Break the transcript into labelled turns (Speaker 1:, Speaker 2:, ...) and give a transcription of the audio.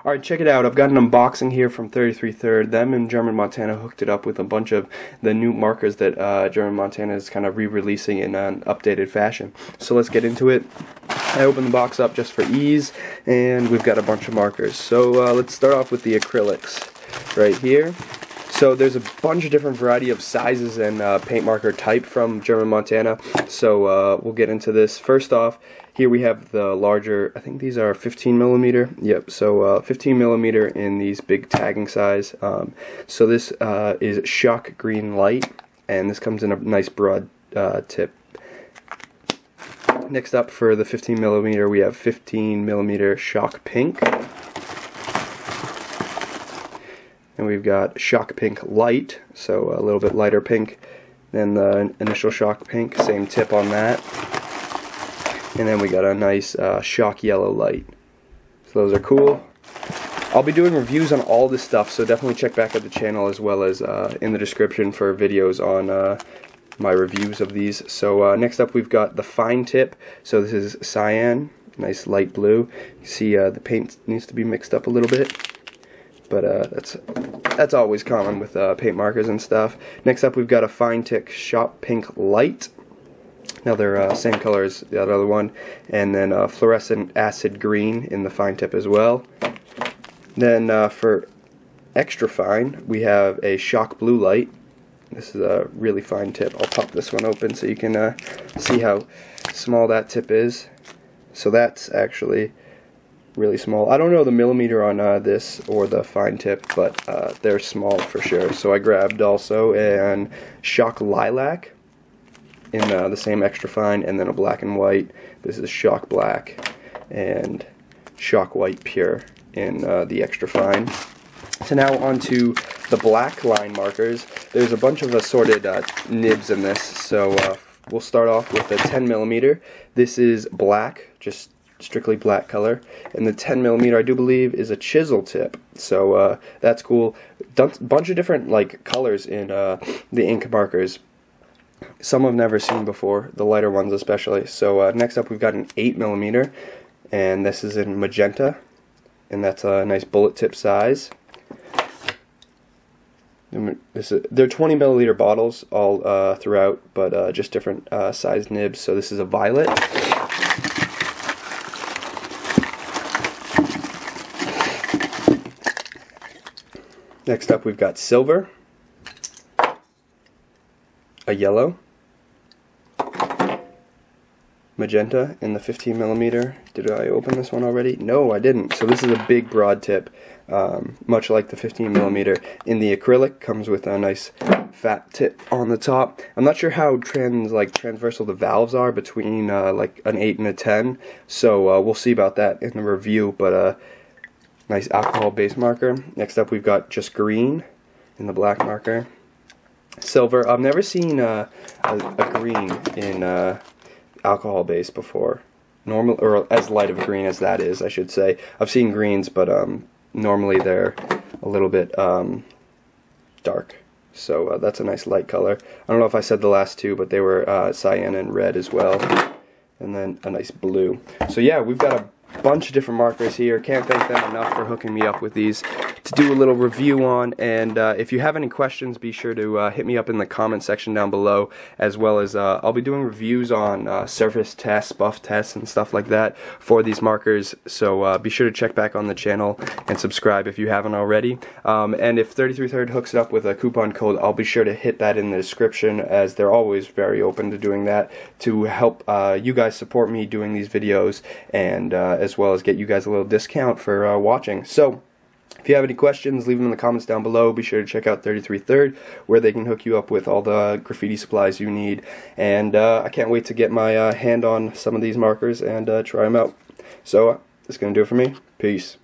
Speaker 1: Alright, check it out. I've got an unboxing here from 33Third. Them and German Montana hooked it up with a bunch of the new markers that German Montana is kind of re-releasing in an updated fashion. So let's get into it. I opened the box up just for ease, and we've got a bunch of markers. So let's start off with the acrylics right here. So there's a bunch of different variety of sizes and paint marker type from German Montana. So we'll get into this. First off, here we have the larger, I think these are 15 millimeter. Yep, so 15 millimeter in these big tagging size. So this is shock green light, and this comes in a nice broad tip. Next up, for the 15 millimeter, we have 15 millimeter shock pink. And we've got shock pink light, so a little bit lighter pink than the initial shock pink, same tip on that. And then we got a nice shock yellow light. So those are cool. I'll be doing reviews on all this stuff, so definitely check back at the channel as well as in the description for videos on my reviews of these. So next up we've got the fine tip. So this is cyan, nice light blue. You see the paint needs to be mixed up a little bit, but that's always common with paint markers and stuff. Next up we've got a fine tip shock pink light. Now they're same color as the other one, and then fluorescent acid green in the fine tip as well. Then for extra fine, we have a shock blue light. This is a really fine tip. I'll pop this one open so you can see how small that tip is. So that's actually really small. I don't know the millimeter on this or the fine tip, but they're small for sure. So I grabbed also an shock lilac in the same extra fine, and then a black and white. This is shock black and shock white pure in the extra fine. So now onto the black line markers. There's a bunch of assorted nibs in this, so we'll start off with the 10 millimeter. This is black, just strictly black color, and the 10 millimeter I do believe is a chisel tip, so that's cool. Bunch of different like colors in the ink markers. Some I've never seen before, the lighter ones especially. So next up we've got an 8 millimeter, and this is in magenta, and that's a nice bullet tip size. They're 20 milliliter bottles all throughout, but just different size nibs. So this is a violet. Next up we've got silver, a yellow, magenta in the 15 millimeter. Did I open this one already? No, I didn't. So this is a big broad tip, much like the 15 millimeter. In the acrylic, comes with a nice fat tip on the top. I'm not sure how transversal the valves are between like an 8 and a 10, so we'll see about that in the review. But nice alcohol base marker. Next up we've got just green in the black marker. Silver. I've never seen a green in alcohol base before. Normal, or as light of a green as that is, I should say. I've seen greens, but normally they're a little bit dark. So that's a nice light color. I don't know if I said the last two, but they were cyan and red as well. And then a nice blue. So yeah, we've got a bunch of different markers here. Can't thank them enough for hooking me up with these to do a little review on. And if you have any questions, be sure to hit me up in the comment section down below, as well as I'll be doing reviews on surface tests, buff tests, and stuff like that for these markers. So be sure to check back on the channel and subscribe if you haven't already. And if 33Third hooks it up with a coupon code, I'll be sure to hit that in the description, as they're always very open to doing that to help you guys support me doing these videos, and as well as get you guys a little discount for watching. So if you have any questions, leave them in the comments down below. Be sure to check out 33Third, where they can hook you up with all the graffiti supplies you need. And I can't wait to get my hand on some of these markers and try them out. So that's going to do it for me. Peace.